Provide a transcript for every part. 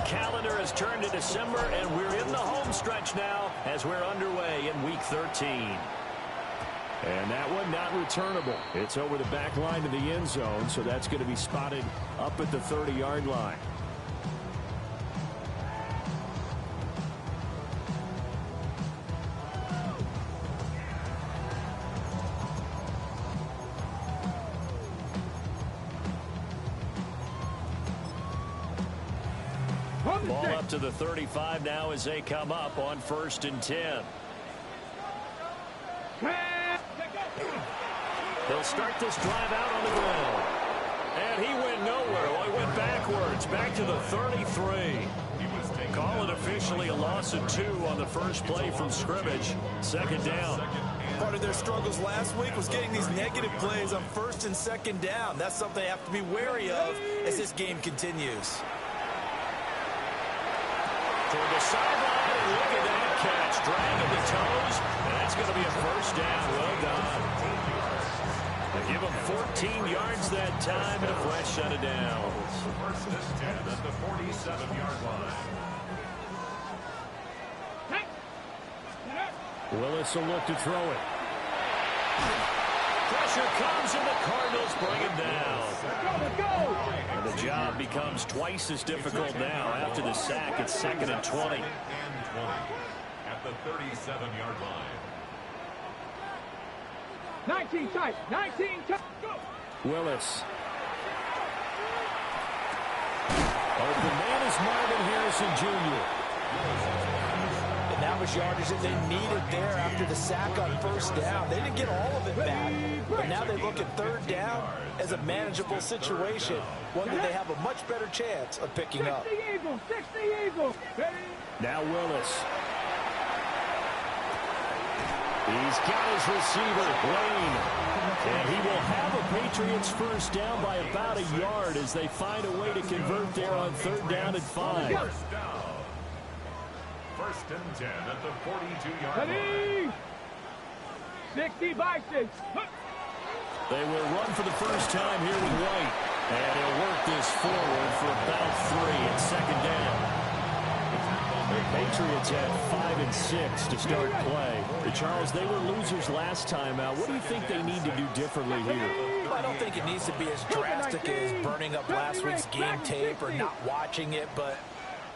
calendar has turned to December, and we're in the home stretch now as we're underway in Week 13. And that one not returnable. It's over the back line of the end zone, so that's going to be spotted up at the 30-yard line. Ball up to the 35 now as they come up on 1st and 10. They'll start this drive out on the ground. And he went nowhere. Well, he went backwards, back to the 33. Call it officially a loss of 2 on the first play from scrimmage. 2nd down. Part of their struggles last week was getting these negative plays on 1st and 2nd down. That's something they have to be wary of as this game continues. Toward the sideline, and look at that catch. Dragging the toes, and that's going to be a 1st down. Well done. They give him 14 yards that time and a fresh set of downs. 1st and 10 at the 47-yard line. Willis will look to throw it. Pressure comes, and the Cardinals bring him down. And the job becomes twice as difficult now after the sack. It's 2nd and 20. At the 37-yard line. 19 tight, 19 tight, go! Willis. Open man is Marvin Harrison Jr. And that was yardage that they needed there after the sack on 1st down. They didn't get all of it back, but now they look at 3rd down as a manageable situation, one that they have a much better chance of picking up. 60 Eagles. Now Willis. He's got his receiver, Lane. And he will have a Patriots 1st down by about a yard as they find a way to convert there on 3rd down and 5. 1st down. 1st and 10 at the 42-yard line. 60 by 6. They will run for the first time here with White. And he'll work this forward for about 3 at 2nd down. The Patriots had 5 and 6 to start play. Charles, they were losers last time out. What do you think they need to do differently here? I don't think it needs to be as drastic as burning up last week's game tape or not watching it, but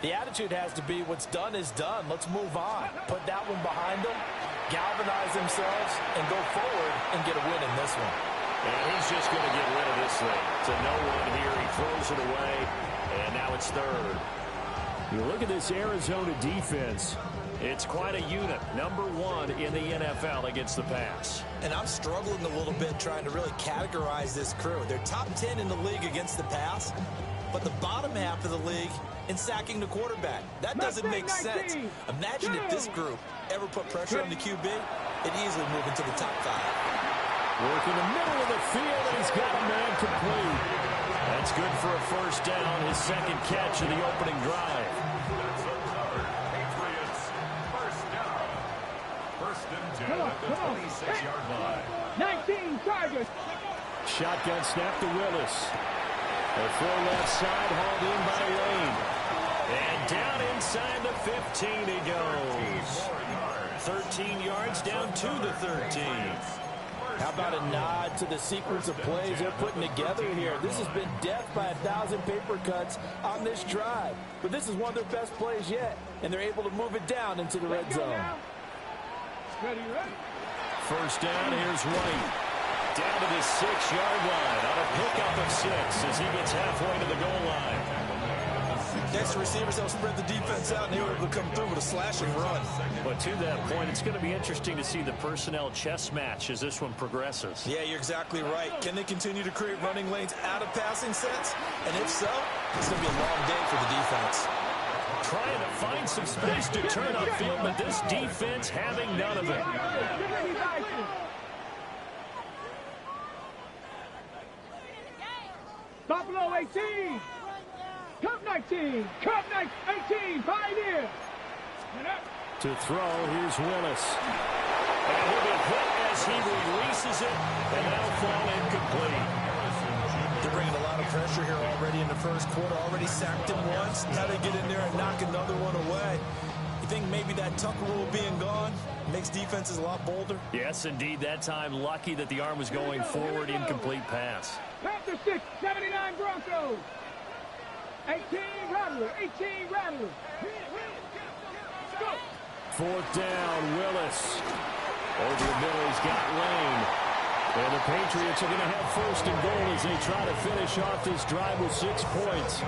the attitude has to be what's done is done. Let's move on. Put that one behind them, galvanize themselves, and go forward and get a win in this one. And he's just going to get rid of this thing. To no one here. He throws it away, and now it's 3rd. You look at this Arizona defense. It's quite a unit. Number 1 in the NFL against the pass. And I'm struggling a little bit trying to really categorize this crew. They're top 10 in the league against the pass, but the bottom half of the league in sacking the quarterback. That doesn't make sense. Imagine if this group ever put pressure on the QB, it'd easily move into the top 5. Work in the middle of the field, and he's got a man complete. That's good for a 1st down, his 2nd catch of the opening drive. That's recovered. Patriots 1st down. 1st and 10 at the 26-yard line. 19 targets. Shotgun snap to Willis. A full left side hauled in by Lane. And down inside the 15 he goes. 13 yards down to the 13. How about a nod to the sequence of plays they're putting together here? This has been death by 1,000 paper cuts on this drive. But this is one of their best plays yet, and they're able to move it down into the red zone. Ready. 1st down, here's White. Down to the 6-yard line on a pickup of 6 as he gets halfway to the goal line. Next receivers, they'll spread the defense out, and they were able to come through with a slashing run. But to that point, it's going to be interesting to see the personnel chess match as this one progresses. Yeah, you're exactly right. Can they continue to create running lanes out of passing sets? And if so, it's going to be a long day for the defense. Trying to find some space to turn upfield, but this defense having none of it. Buffalo 18. Cup 19. Cup 18. Pioneer. To throw, here's Willis. And he'll be hit as he releases it, and that'll fall incomplete. They're bringing a lot of pressure pressure here already in the first quarter. Already sacked him once. Now they get in there and knock another one away. You think maybe that Tucker rule being gone makes defenses a lot bolder? Yes, indeed. That time, lucky that the arm was going forward. Incomplete pass. Panther 6, 79 Broncos. 18 Rattler, 18 Rattler. Go. Fourth down, Willis. Over the middle, he's got Lane. And the Patriots are going to have first and goal as they try to finish off this drive with 6 points.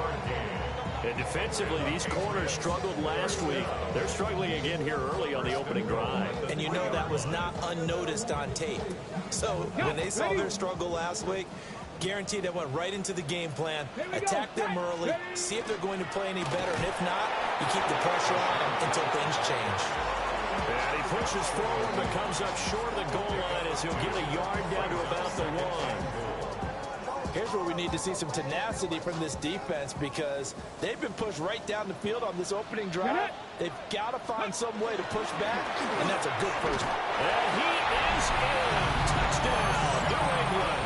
And defensively, these corners struggled last week. They're struggling again here early on the opening drive. And you know that was not unnoticed on tape. So when they saw their struggle last week, guaranteed they went right into the game plan, attack them early, see if they're going to play any better. And if not, you keep the pressure on until things change. And he pushes forward but comes up short of the goal line as he'll get a yard down to about the 1. Here's where we need to see some tenacity from this defense because they've been pushed right down the field on this opening drive. They've got to find some way to push back, and that's a good first. And he is in. Touchdown, New England.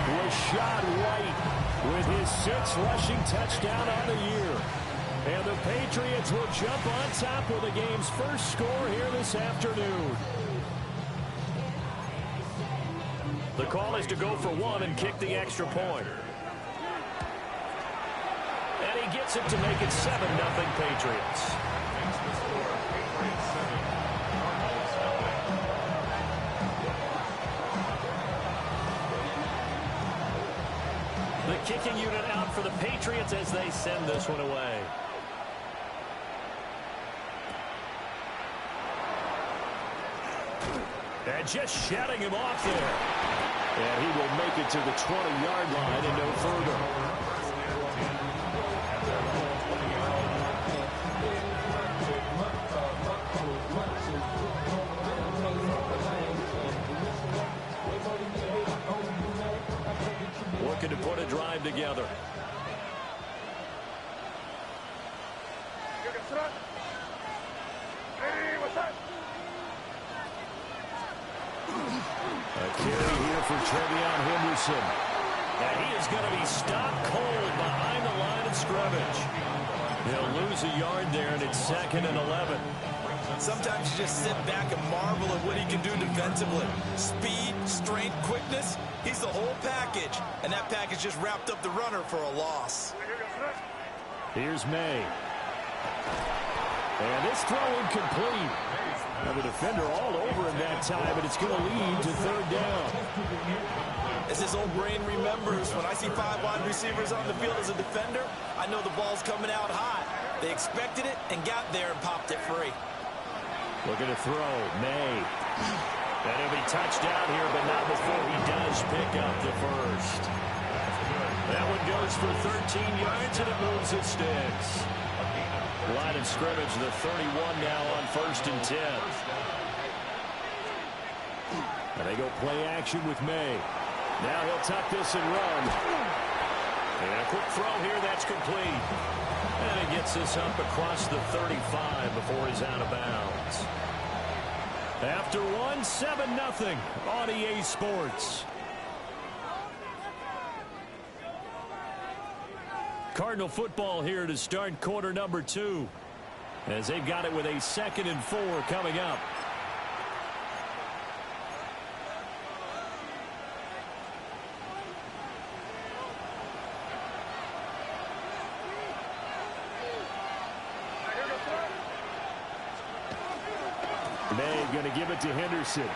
Rashad White with his 6th rushing touchdown on the year. And the Patriots will jump on top with the game's first score here this afternoon. The call is to go for 1 and kick the extra point. And he gets it to make it 7-0 Patriots. The kicking unit out for the Patriots as they send this one away. And just shutting him off there. And he will make it to the 20-yard line and no further. Looking to put a drive together. A carry here for Trevion Henderson. And he is going to be stopped cold behind the line of scrimmage. He'll lose a yard there, and it's 2nd and 11. Sometimes you just sit back and marvel at what he can do defensively. Speed, strength, quickness. He's the whole package. And that package just wrapped up the runner for a loss. Here's May. And this throw incomplete. Now the defender all over him that time, but it's going to lead to 3rd down. As his old brain remembers, when I see 5 wide receivers on the field as a defender, I know the ball's coming out hot. They expected it and got there and popped it free. Looking to throw, May. And he'll be touched down here, but not before he does pick up the first. That one goes for 13 yards, and it moves the sticks. Line of scrimmage, the 31 now on 1st and 10. And they go play action with May. Now he'll tuck this and run. And a quick throw here, that's complete. And he gets this up across the 35 before he's out of bounds. After 1, 7-0 on EA Sports. Cardinal football here to start quarter number 2. As they've got it with a 2nd and 4 coming up. May going to give it to Henderson.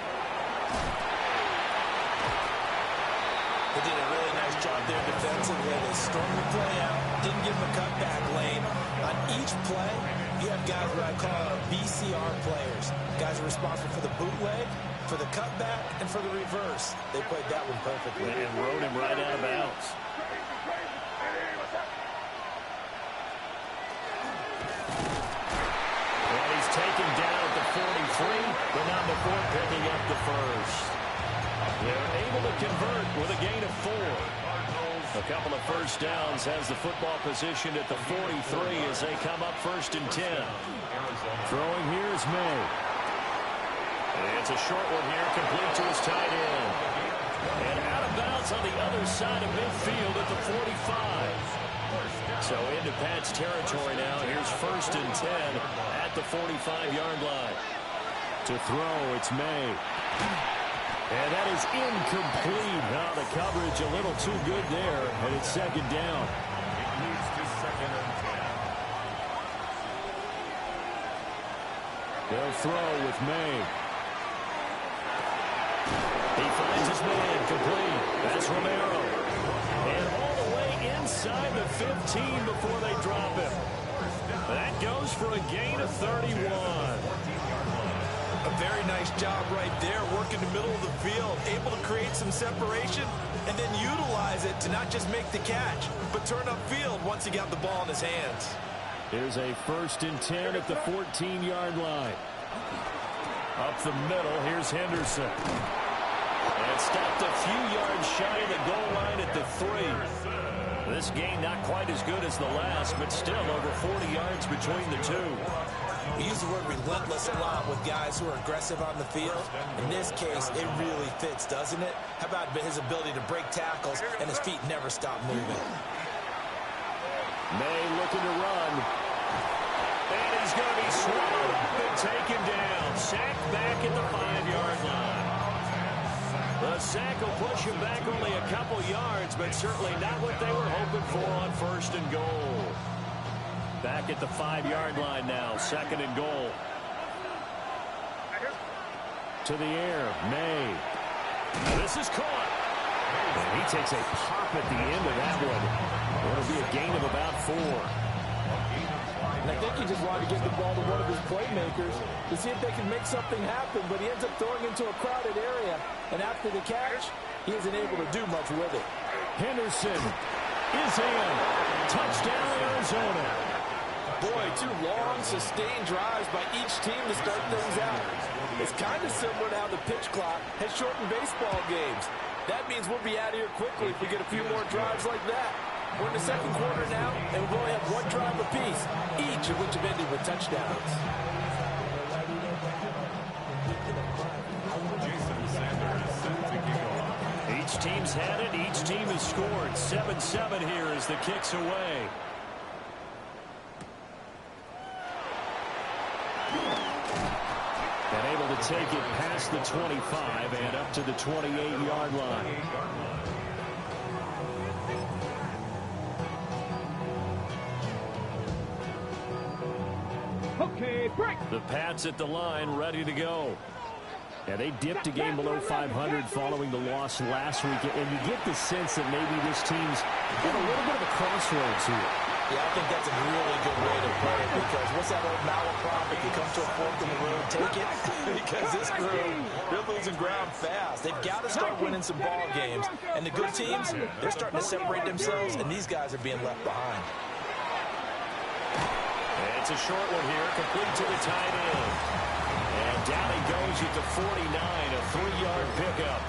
They did a really nice job there defensively. They stormed the play out, didn't give him a cutback lane. On each play, you have guys what I call BCR players. Guys are responsible for the bootleg, for the cutback, and for the reverse. They played that one perfectly. And rode him right out of bounds. And he's taken down at the 43, but not before picking up the first. They're able to convert with a gain of 4. A couple of first downs has the football positioned at the 43 as they come up 1st and 10. Throwing here is May. And it's a short one here, complete to his tight end. And out of bounds on on the other side of midfield at the 45. So into Pat's territory now. Here's 1st and 10 at the 45-yard line. To throw, it's May. And that is incomplete. Now the coverage a little too good there, and it's 2nd down. It leads to 2nd and 10. They'll throw with May. He finds his man complete. That's Romero. And all the way inside the 15 before they drop him. That goes for a gain of 31. A very nice job right there, working the middle of the field, able to create some separation, and then utilize it to not just make the catch, but turn upfield once he got the ball in his hands. Here's a 1st and 10 at the 14-yard line. Up the middle, here's Henderson. And stopped a few yards shy of the goal line at the 3. This game not quite as good as the last, but still over 40 yards between the two. We use the word relentless a lot with guys who are aggressive on the field. In this case, it really fits, doesn't it? How about his ability to break tackles and his feet never stop moving? May looking to run. And he's going to be swallowed up and taken down. Sacked back at the 5-yard line. The sack will push him back only a couple yards, but certainly not what they were hoping for on 1st and goal. Back at the 5-yard line now, 2nd and goal. To the air, May. This is caught. And he takes a pop at the end of that one. It'll be a gain of about 4. And I think he just wanted to get the ball to one of his playmakers to see if they can make something happen, but he ends up throwing into a crowded area. And after the catch, he isn't able to do much with it. Henderson is in. Touchdown, Arizona. Boy, 2 long, sustained drives by each team to start things out. It's kind of similar to how the pitch clock has shortened baseball games. That means we'll be out of here quickly if we get a few more drives like that. We're in the 2nd quarter now, and we'll only have 1 drive apiece, each of which have ended with touchdowns. Each team's had it. Each team has scored. 7-7 here as the kick's away. And able to take it past the 25 and up to the 28-yard line. Okay, break. The Pats at the line, ready to go. And they dipped a game below 500 following the loss last week. And you get the sense that maybe this team's at a little bit of a crossroads here. Yeah, I think that's a really good way to play it, because what's that old malaprop? If you come to a fork in the road, take it. Because this crew, they're losing ground fast. They've got to start winning some ball games. And the good teams, they're starting to separate themselves, and these guys are being left behind. It's a short one here, complete to the tight end. And down he goes at the 49, a 3-yard pickup.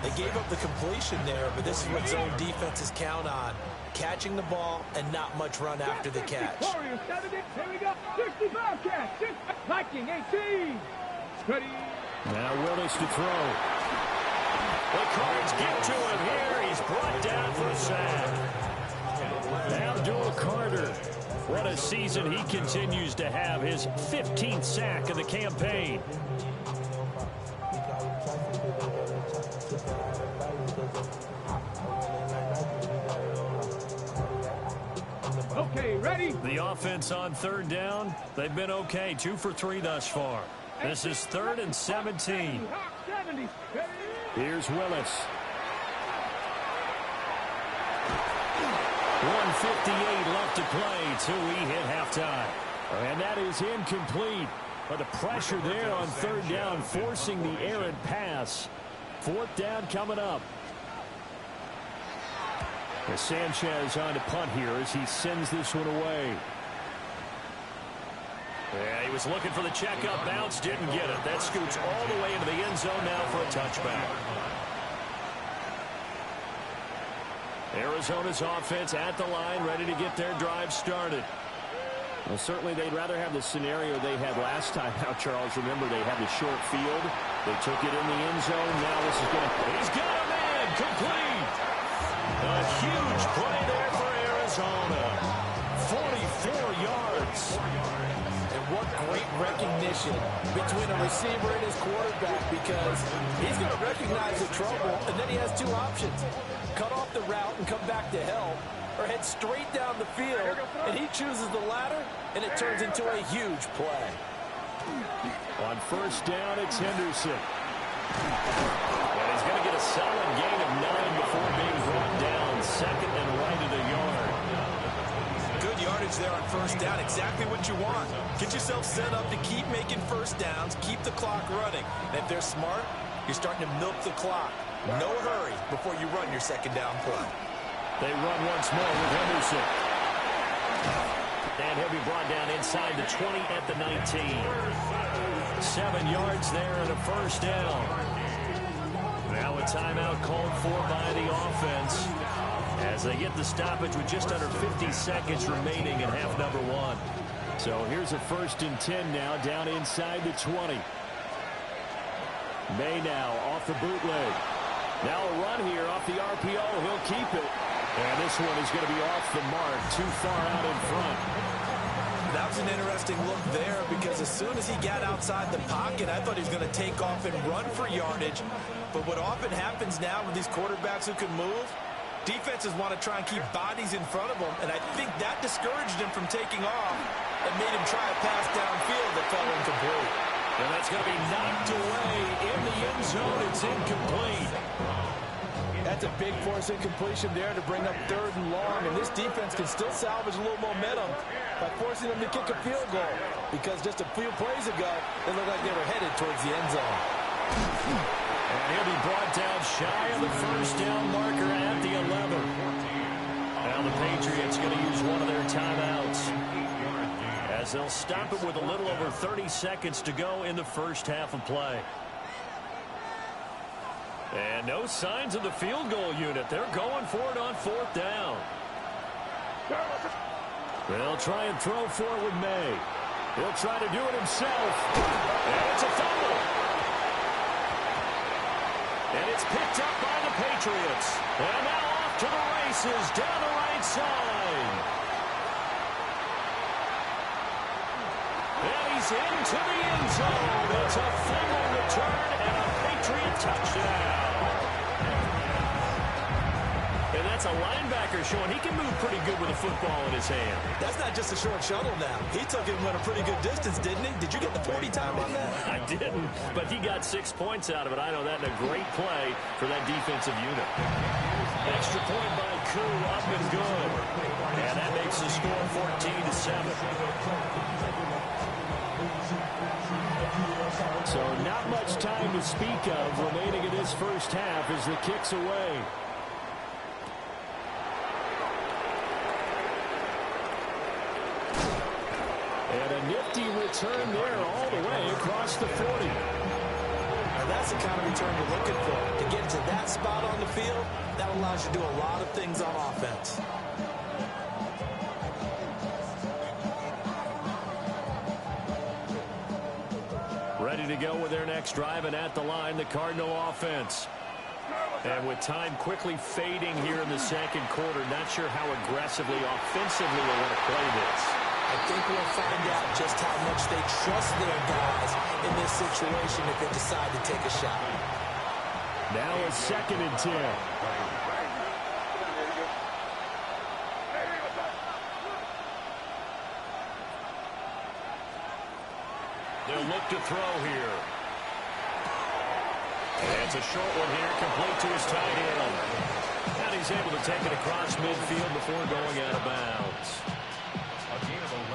They gave up the completion there, but this is what zone defenses count on. Catching the ball and not much run after the catch. Warriors 70. Here we go. 65 catch. Viking 18. Ready. Now Willis to throw. The Cards get to him here. He's brought down for a sack. Abdul Carter. What a season he continues to have. His 15th sack of the campaign. Okay, ready? The offense on 3rd down, they've been okay. 2 for 3 thus far. This is 3rd and 17. 70. Here's Willis. 1:58 left to play till we hit halftime. And that is incomplete. But the pressure there on 3rd down, forcing the errant pass. 4th down coming up. As Sanchez on to punt here as he sends this one away. Yeah, he was looking for the checkup bounce, didn't get it. That scoots all the way into the end zone now for a touchback. Arizona's offense at the line, ready to get their drive started. Well, certainly they'd rather have the scenario they had last time out, Charles. Remember, they had the short field. They took it in the end zone. Now this is going to... He's got a man! Complete! receiver and his quarterback, because he's going to recognize the trouble, and then he has two options. Cut off the route and come back to help, or head straight down the field, and he chooses the latter, and it turns into a huge play. On first down, it's Henderson. And he's going to get a solid gain of 9 before being brought down. Second and right of the yard. Good yardage there on first down. Exactly what you want. Get yourself set up to keep making first downs, keep the clock running. And if they're smart, you're starting to milk the clock. No hurry before you run your second down play. They run once more with Henderson. And he'll be brought down inside the 20 at the 19. 7 yards there and a first down. Now a timeout called for by the offense as they get the stoppage with just under 50 seconds remaining in half number 1. So here's a 1st and 10 now down inside the 20. May now off the bootleg. Now a run here off the RPO. He'll keep it. And this one is going to be off the mark, too far out in front. That was an interesting look there, because as soon as he got outside the pocket, I thought he was going to take off and run for yardage. But what often happens now with these quarterbacks who can move, defenses want to try and keep bodies in front of them, and I think that discouraged him from taking off and made him try a pass downfield that fell incomplete. And that's going to be knocked away in the end zone. It's incomplete. That's a big force incompletion there to bring up 3rd and long, and this defense can still salvage a little momentum by forcing them to kick a field goal, because just a few plays ago, they looked like they were headed towards the end zone. And he'll be brought down shy of the first down marker at the 11. Now the Patriots going to use one of their timeouts as they'll stop it with a little over 30 seconds to go in the first half of play. And no signs of the field goal unit. They're going for it on 4th down. They'll try and throw for it with May. He'll try to do it himself. And it's a fumble. And it's picked up by the Patriots. And now off to the races down the right side. And he's into the end zone. It's a fumble return and a Patriot touchdown. And that's a linebacker showing he can move pretty good with a football in his hand. That's not just a short shuttle now. He took it and went a pretty good distance, didn't he? Did you get the 40 time on that? I didn't, but he got 6 points out of it. I know that, and a great play for that defensive unit. Extra point by Koo, up and good. And that makes the score 14-7. So not much time to speak of remaining in this first half as the kick's away. And a nifty return there all the way across the 40. Now that's the kind of return you're looking for. To get to that spot on the field, that allows you to do a lot of things on offense. Ready to go with their next drive, and at the line, the Cardinal offense. And with time quickly fading here in the second quarter, not sure how aggressively, offensively they want to play this. I think we'll find out just how much they trust their guys in this situation if they decide to take a shot. Now a 2nd and 10. They'll look to throw here. And it's a short one here, complete to his tight end. And he's able to take it across midfield before going out of bounds.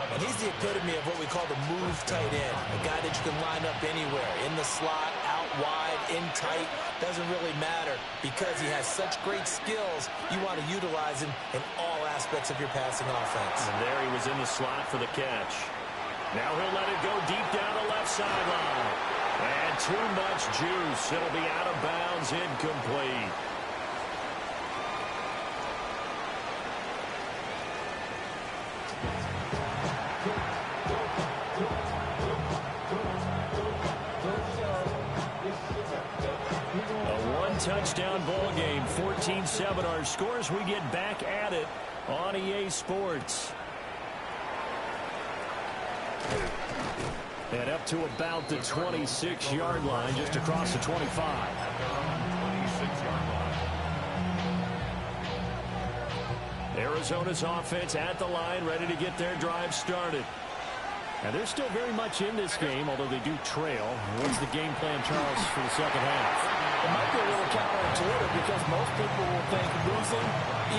And he's the epitome of what we call the move tight end. A guy that you can line up anywhere. In the slot, out wide, in tight. Doesn't really matter because he has such great skills. You want to utilize him in all aspects of your passing offense. And there he was in the slot for the catch. Now he'll let it go deep down the left sideline. And too much juice. It'll be out of bounds, incomplete. A one-touchdown ball game, 14-7 our scores. We get back at it on EA Sports. And up to about the 26-yard line, just across the 25. 26-yard line. Arizona's offense at the line, ready to get their drive started. And they're still very much in this game, although they do trail. What's the game plan, Charles, for the second half? It might be a little counterintuitive because most people will think losing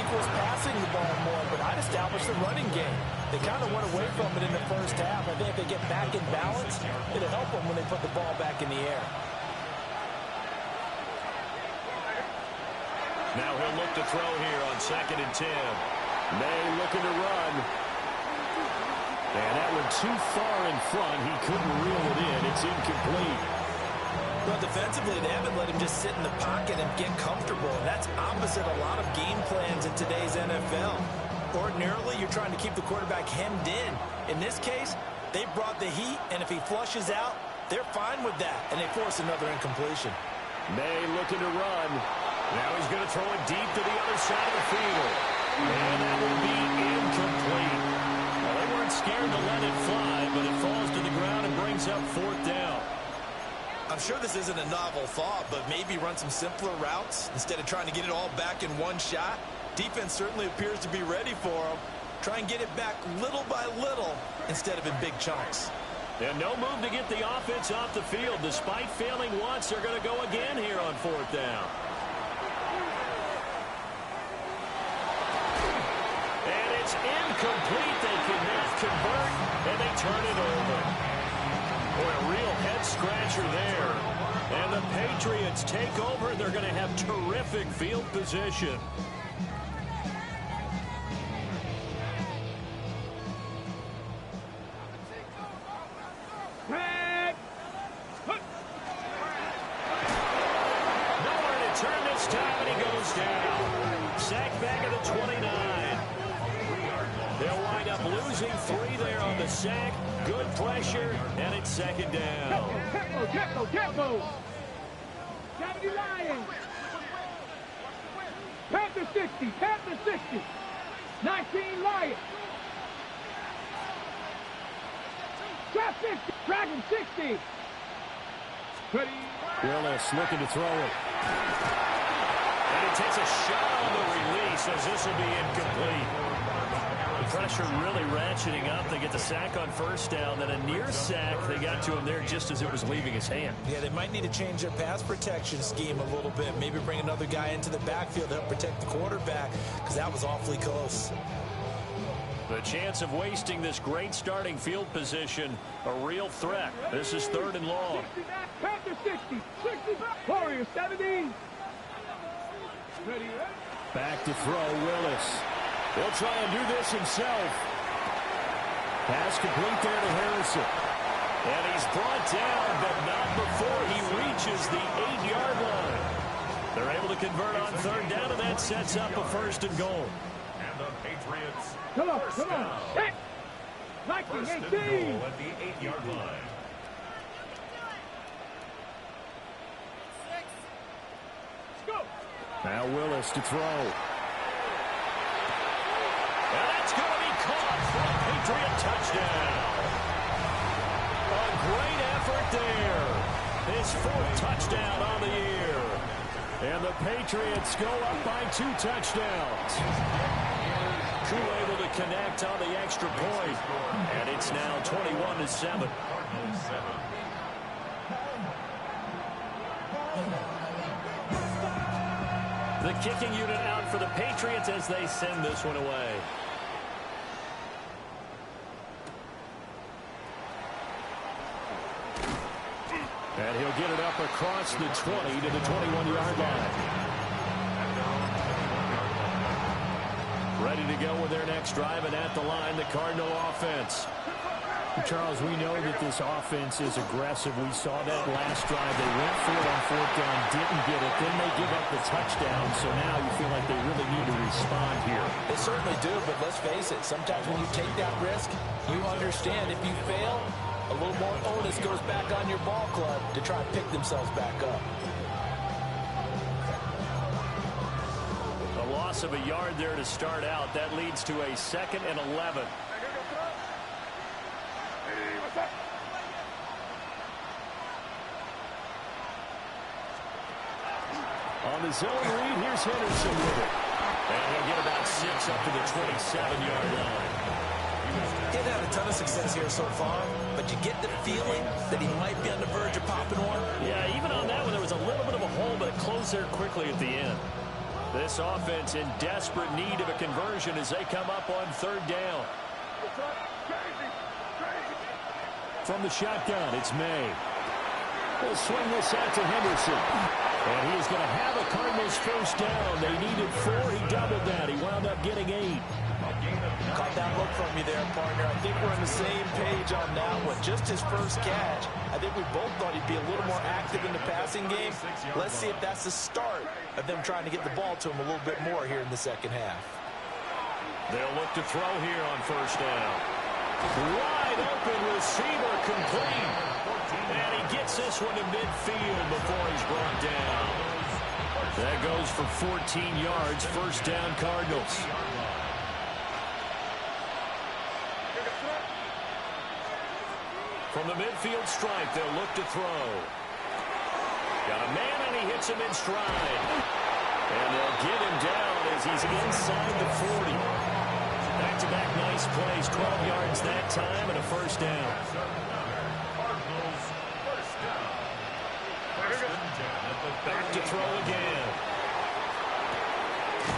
equals passing the ball more, but I'd establish the running game. They kind of went away from it in the first half. I think if they get back in balance, it'll help them when they put the ball back in the air. Now he'll look to throw here on 2nd and 10. May looking to run. And that one too far in front. He couldn't reel it in. It's incomplete. Well, defensively, they haven't let him just sit in the pocket and get comfortable. And that's opposite a lot of game plans in today's NFL. Ordinarily, you're trying to keep the quarterback hemmed in. In this case, they brought the heat, and if he flushes out, they're fine with that, and they force another incompletion. May looking to run. Now he's going to throw it deep to the other side of the field. And that will be incomplete. Well, they weren't scared to let it fly, but it falls to the ground and brings up 4th down. I'm sure this isn't a novel thought, but maybe run some simpler routes instead of trying to get it all back in one shot. Defense certainly appears to be ready for him. Try and get it back little by little instead of in big chunks. And no move to get the offense off the field. Despite failing once, they're going to go again here on 4th down. And it's incomplete. They cannot convert, and they turn it over. Boy, a real head-scratcher there. And the Patriots take over. They're going to have terrific field position. Nowhere to turn this time, and he goes down. Sacked back at the 29. They'll wind up losing 3 there on the sack. Good pressure, and it's 2nd down. Tempo. 70 Lions. Panther 60. 19 Lions. Trap 60. Dragon 60. Ready. Willis looking to throw it. And he takes a shot on the release as this will be incomplete. The pressure really ratcheting up. They get the sack on 1st down. Then a near sack. They got to him there just as it was leaving his hand. Yeah, they might need to change their pass protection scheme a little bit. Maybe bring another guy into the backfield to help protect the quarterback because that was awfully close. The chance of wasting this great starting field position, a real threat. This is 3rd and long. Panther 60. Warriors 70. Ready. Back to throw, Willis. He'll try and do this himself. Pass complete there to Harrison. And he's brought down, but not before he reaches the 8-yard line. They're able to convert on 3rd down, and that sets up a 1st and goal. And the Patriots. Come on. Hit. First and 18. goal at the 8-yard line. Let's go. Now Willis to throw. And that's going to be caught for a Patriot touchdown. A great effort there. His 4th touchdown on the year. And the Patriots go up by 2 touchdowns. Crew able to connect on the extra point. And it's now 21-7. The kicking unit out for the Patriots as they send this one away. And he'll get it up across the 20 to the 21-yard line. Ready to go with their next drive, and at the line, the Cardinal offense. Charles, we know that this offense is aggressive. We saw that last drive. They went for it on 4th down, didn't get it. Then they give up the touchdown, so now you feel like they really need to respond here. They certainly do, but let's face it, sometimes when you take that risk, you understand if you fail, a little more onus goes back on your ball club to try and pick themselves back up. A loss of a yard there to start out. That leads to a 2nd and 11. the zone read. Here's Henderson with it. And he'll get about 6 up to the 27-yard line. He hasn't had a ton of success here so far, but you get the feeling that he might be on the verge of popping one. Yeah, even on that one, there was a little bit of a hole, but it closed there quickly at the end. This offense in desperate need of a conversion as they come up on 3rd down. From the shotgun, it's May. They'll swing this out to Henderson. And he is going to have a Cardinals first down. They needed 4. He doubled that. He wound up getting 8. Caught that look from you there, partner. I think we're on the same page on that one. Just his first catch. I think we both thought he'd be a little more active in the passing game. Let's see if that's the start of them trying to get the ball to him a little bit more here in the second half. They'll look to throw here on first down. Wide open receiver complete. And he gets this one to midfield before he's brought down. That goes for 14 yards. First down, Cardinals. From the midfield stripe, they'll look to throw. Got a man, and he hits him in stride. And they'll get him down as he's inside the 40. Back-to-back nice plays, 12 yards that time, and a first down. Back to throw again.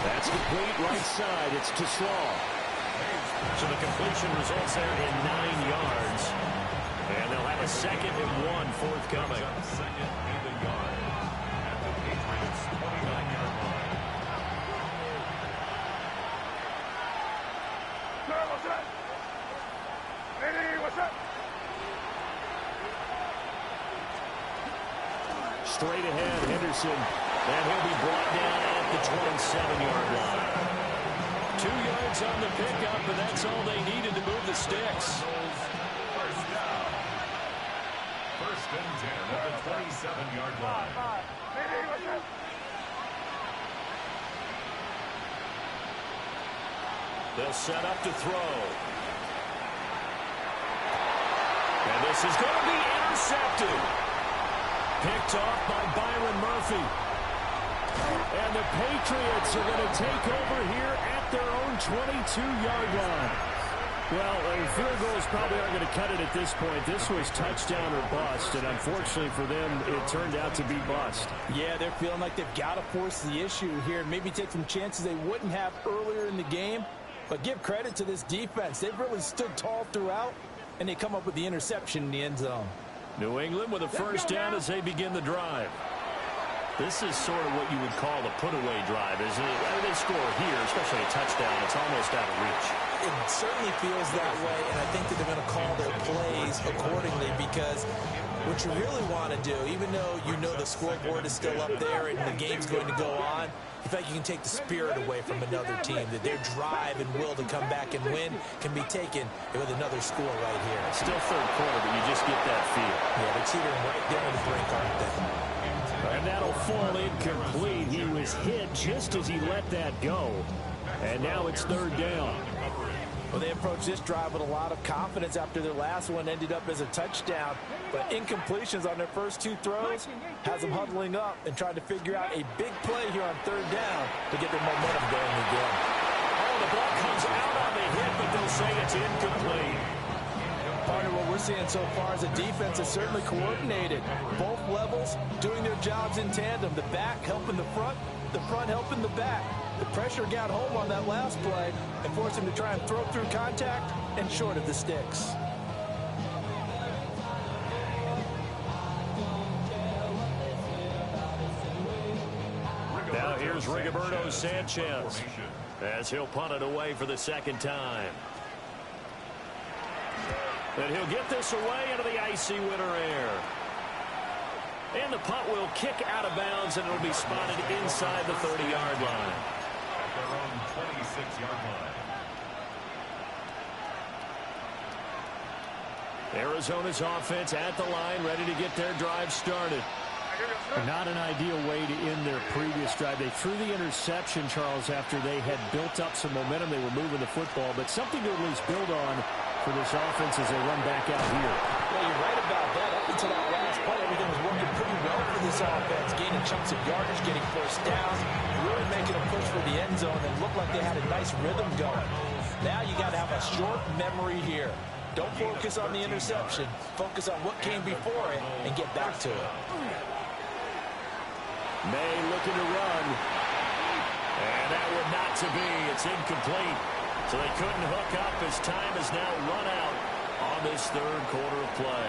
That's complete right side. It's to Slaw. So the completion results there in 9 yards. And they'll have a 2nd and 1 forthcoming. Second and a yard at the Patriots' 29-yard line. What's up? Hey, what's up? Straight ahead, Henderson. And he'll be brought down at the 27-yard line. 2 yards on the pickup, and that's all they needed to move the sticks. First down. First and 10 at the 27-yard line. Hey, what's up? They'll set up to throw. And this is going to be intercepted. Picked off by Byron Murphy. And the Patriots are going to take over here at their own 22-yard line. Well, field goals probably aren't going to cut it at this point. This was touchdown or bust, and unfortunately for them, it turned out to be bust. Yeah, they're feeling like they've got to force the issue here and maybe take some chances they wouldn't have earlier in the game. But give credit to this defense. They've really stood tall throughout, and they come up with the interception in the end zone. New England with a first down as they begin the drive. This is sort of what you would call a put-away drive, isn't it? I mean, they score here, especially a touchdown. It's almost out of reach. It certainly feels that way, and I think that they're going to call their plays accordingly because what you really want to do, even though you know the scoreboard is still up there and the game's going to go on, you think you can take the spirit away from another team, that their drive and will to come back and win can be taken with another score right here. Still third quarter, but you just get that feel. Yeah, they're teetering right there on the brink, aren't they? And that'll fall incomplete. He was hit just as he let that go. And now it's third down. Well, they approached this drive with a lot of confidence after their last one ended up as a touchdown. But incompletions on their first 2 throws has them huddling up and trying to figure out a big play here on third down to get their momentum going again. Oh, the ball comes out on the hit, but they'll say it's incomplete. Part of what we're seeing so far is a defense that's certainly coordinated. Both levels doing their jobs in tandem. The back helping the front helping the back. The pressure got home on that last play and forced him to try and throw through contact and short of the sticks. Now here's Rigoberto Sanchez as he'll punt it away for the second time. And he'll get this away into the icy winter air. And the punt will kick out of bounds, and it'll be spotted inside the 30-yard line. At their own 26-yard line. Arizona's offense at the line, ready to get their drive started. Not an ideal way to end their previous drive. They threw the interception, Charles, after they had built up some momentum. They were moving the football, but something to at least build on for this offense as they run back out here. Well, you're right about that. Up until that last play, everything was working pretty well for this offense, gaining chunks of yardage, getting first downs, really making a push for the end zone, and looked like they had a nice rhythm going. Now you got to have a short memory here. Don't focus on the interception. Focus on what came before it and get back to it. May looking to run. And that would not to be. It's incomplete. So they couldn't hook up as time is now run out on this third quarter of play.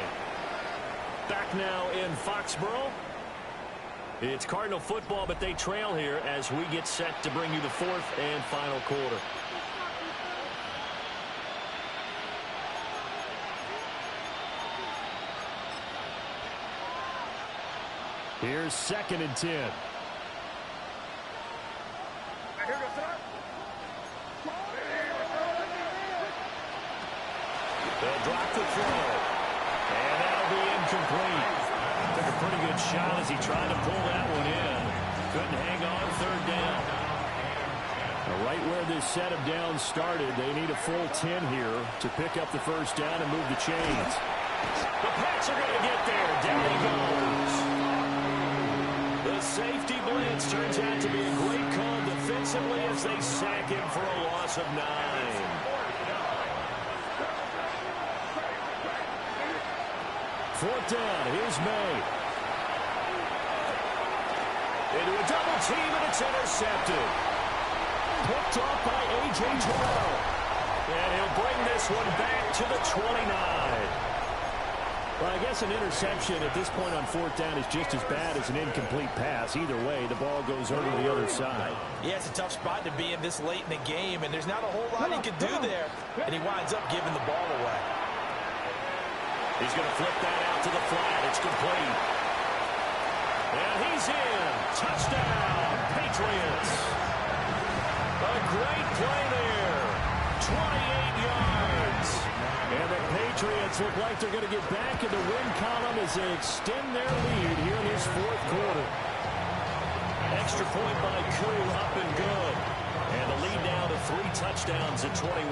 Back now in Foxborough. It's Cardinal football, but they trail here as we get set to bring you the fourth and final quarter. Here's 2nd and 10. They'll drop the throw. And that'll be incomplete. Took a pretty good shot as he tried to pull that one in. Couldn't hang on 3rd down. Now right where this set of downs started, they need a full 10 here to pick up the first down and move the chains. The Pats are going to get there. Down he goes. The safety blitz turns out to be a great call defensively as they sack him for a loss of 9. Fourth down, here's May. Into a double team, and it's intercepted. Picked off by A.J. Terrell. And he'll bring this one back to the 29. Well, I guess an interception at this point on 4th down is just as bad as an incomplete pass. Either way, the ball goes over the other side. Yeah, it's a tough spot to be in this late in the game, and there's not a whole lot he can do there. And he winds up giving the ball away. He's going to flip that out to the flat. It's complete. And he's in. Touchdown, Patriots. A great play there. 28 yards. And the Patriots look like they're going to get back in the win column as they extend their lead here in this 4th quarter. Extra point by Koo, up and good. And the lead now to 3 touchdowns at 21.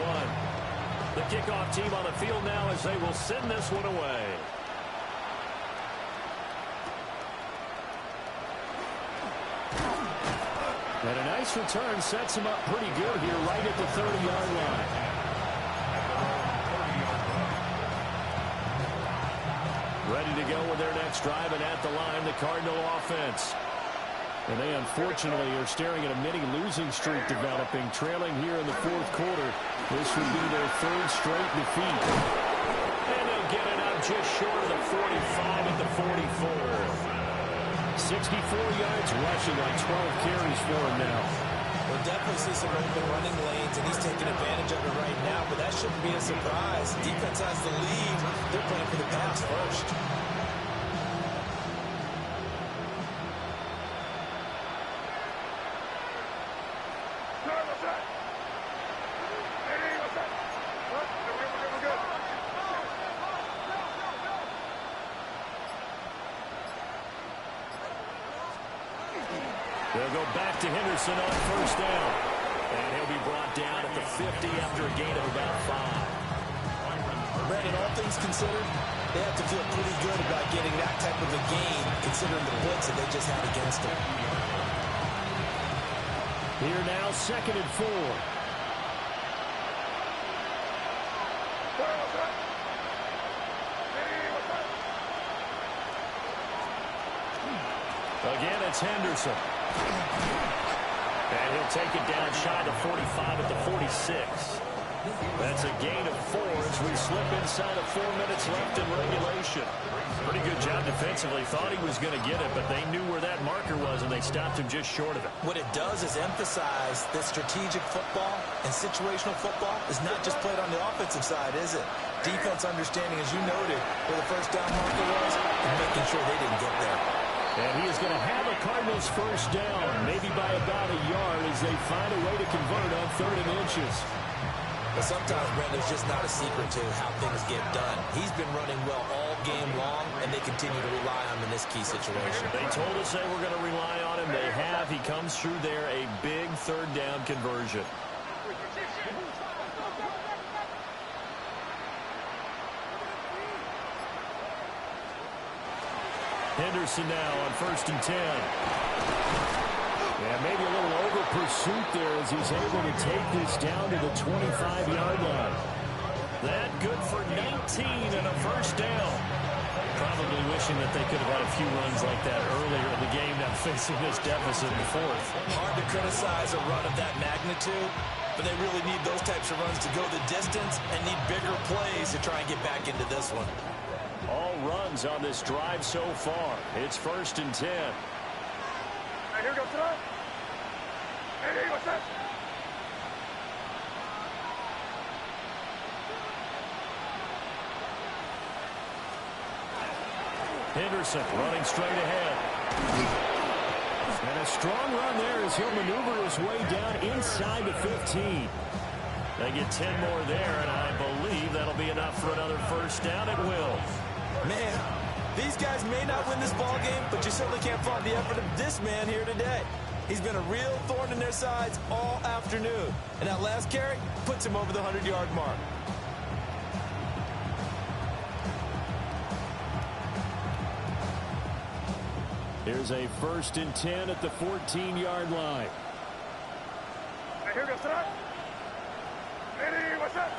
The kickoff team on the field now as they will send this one away. And a nice return sets him up pretty good here right at the 30-yard line. Ready to go with their next drive, and at the line, the Cardinal offense. And they unfortunately are staring at a mini losing streak developing, trailing here in the 4th quarter. This would be their 3rd straight defeat. And they'll get it up just short of the 45 at the 44. 64 yards rushing on 12 carries for him now. We'll definitely see some open running lanes, and he's taking advantage of it right now, but that shouldn't be a surprise. Defense has the lead. They're playing for the pass first. They'll go back to Henderson on 1st down. And he'll be brought down at the 50 after a gain of about 5. Brandon, all things considered, they have to feel pretty good about getting that type of a gain, considering the blitz that they just had against them. Here now, 2nd and 4. Again, it's Henderson. And he'll take it down shy to 45 at the 46. That's a gain of 4 as we slip inside of 4 minutes left in regulation. Pretty good job defensively. Thought he was going to get it, but they knew where that marker was, and they stopped him just short of it. What it does is emphasize that strategic football and situational football is not just played on the offensive side, is it? Defense understanding, as you noted, where the first down marker was, and making sure they didn't get there. And he is going to have a Cardinals first down, maybe by about a yard as they find a way to convert on 3rd and inches. But sometimes, Brent, there's just not a secret to how things get done. He's been running well all game long, and they continue to rely on him in this key situation. They told us they were going to rely on him. They have. He comes through there, a big 3rd down conversion. Henderson now on 1st and 10. Yeah, maybe a little over pursuit there as he's able to take this down to the 25-yard line. That good for 19 and a first down. Probably wishing that they could have had a few runs like that earlier in the game, now facing this deficit in 4th. Hard to criticize a run of that magnitude, but they really need those types of runs to go the distance and need bigger plays to try and get back into this one. All runs on this drive so far. It's 1st and 10. Right, here goes it. Hey, what's that? Henderson running straight ahead. And a strong run there as he'll maneuver his way down inside the 15. They get 10 more there, and I believe that'll be enough for another first down. It will. Man, these guys may not win this ball game, but you certainly can't fault the effort of this man here today. He's been a real thorn in their sides all afternoon. And that last carry puts him over the 100-yard mark. Here's a 1st and 10 at the 14-yard line. Right, here goes it. Hey, what's that?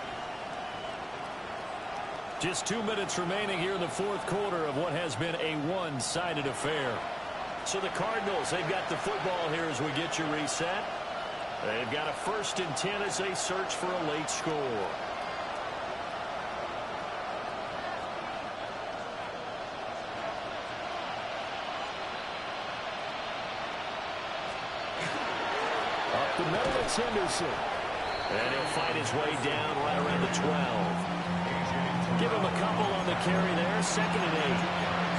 Just 2 minutes remaining here in the 4th quarter of what has been a one-sided affair. So the Cardinals, they've got the football here as we get you reset. They've got a 1st and 10 as they search for a late score. Up the middle, it's Henderson. And he'll fight his way down right around the 12. Give him a couple on the carry there. 2nd and 8.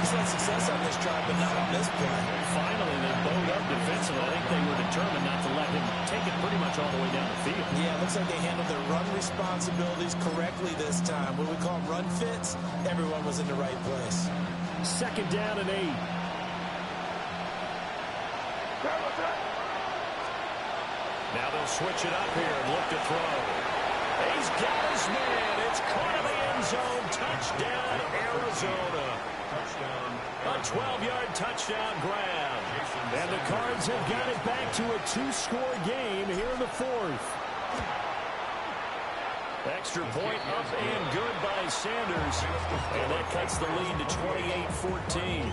He's had success on this drive, but not on this play. Finally, they bowed up defensively. I think they were determined not to let him take it pretty much all the way down the field. Yeah, it looks like they handled their run responsibilities correctly this time. What we call run fits, everyone was in the right place. 2nd down and 8. Now they'll switch it up here and look to throw. He's got his man. It's caught in the end zone. Touchdown, Arizona. A 12-yard touchdown grab. And the Cards have got it back to a 2-score game here in the 4th. Extra point up and good by Sanders. And that cuts the lead to 28-14.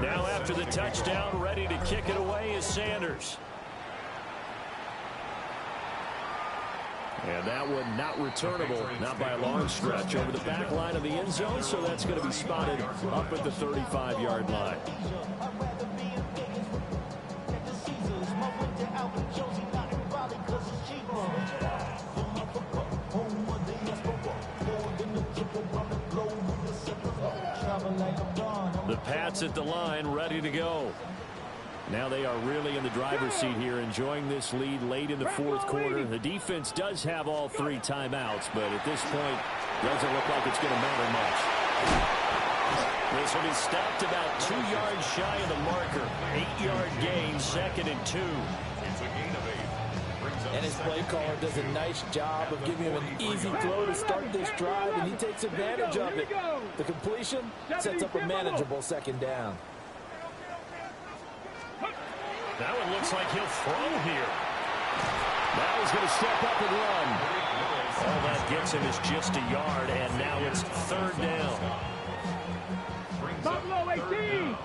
Now after the touchdown, ready to kick it away is Sanders. And that one not returnable, not by a long stretch, over the back line of the end zone, so that's going to be spotted up at the 35-yard line. The Pats at the line, ready to go. Now they are really in the driver's seat here, enjoying this lead late in the 4th quarter. The defense does have all 3 timeouts, but at this point, doesn't look like it's going to matter much. This will be stopped about 2 yards shy of the marker. 8-yard gain, 2nd and 2. And his play caller does a nice job of giving him an easy throw to start this drive, and he takes advantage of it. The completion sets up a manageable 2nd down. That one looks like he'll throw here. Now he's going to step up and run. All that gets him is just a yard, and now it's 3rd down. Buffalo 18.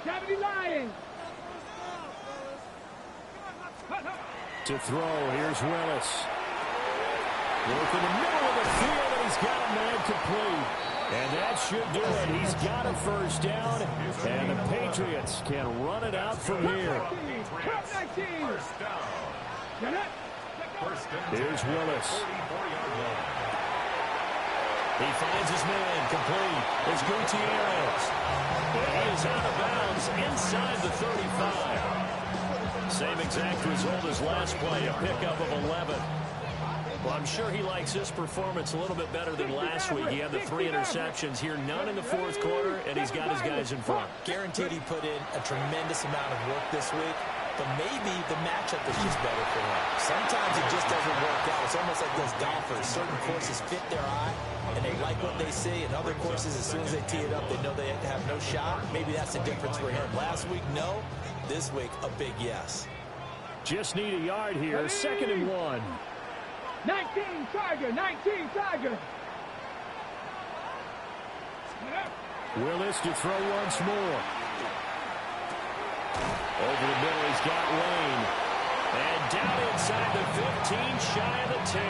Cavity Lions. To throw, here's Willis. Work in the middle of the field, and he's got a man complete. And that should do it. He's got a 1st down, and the Patriots can run it out from here. Here's Willis. He finds his man complete. It's Gutierrez. He is out of bounds inside the 35. Same exact result as last play, a pickup of 11. Well, I'm sure he likes his performance a little bit better than last week. He had the 3 interceptions here, none in the fourth quarter, and he's got his guys in front. Guaranteed he put in a tremendous amount of work this week, but maybe the matchup is just better for him. Sometimes it just doesn't work out. It's almost like those golfers. Certain courses fit their eye, and they like what they see. And other courses, as soon as they tee it up, they know they have no shot. Maybe that's the difference for him. Last week, no. This week, a big yes. Just need a yard here. 2nd and 1. 19 Tiger, 19 Tiger. Willis to throw once more. Over the middle, he's got Lane. And down inside the 15, shy of the 10.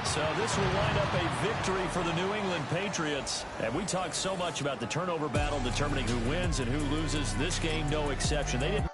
So this will wind up a victory for the New England Patriots. And we talked so much about the turnover battle determining who wins and who loses. This game, no exception. They didn't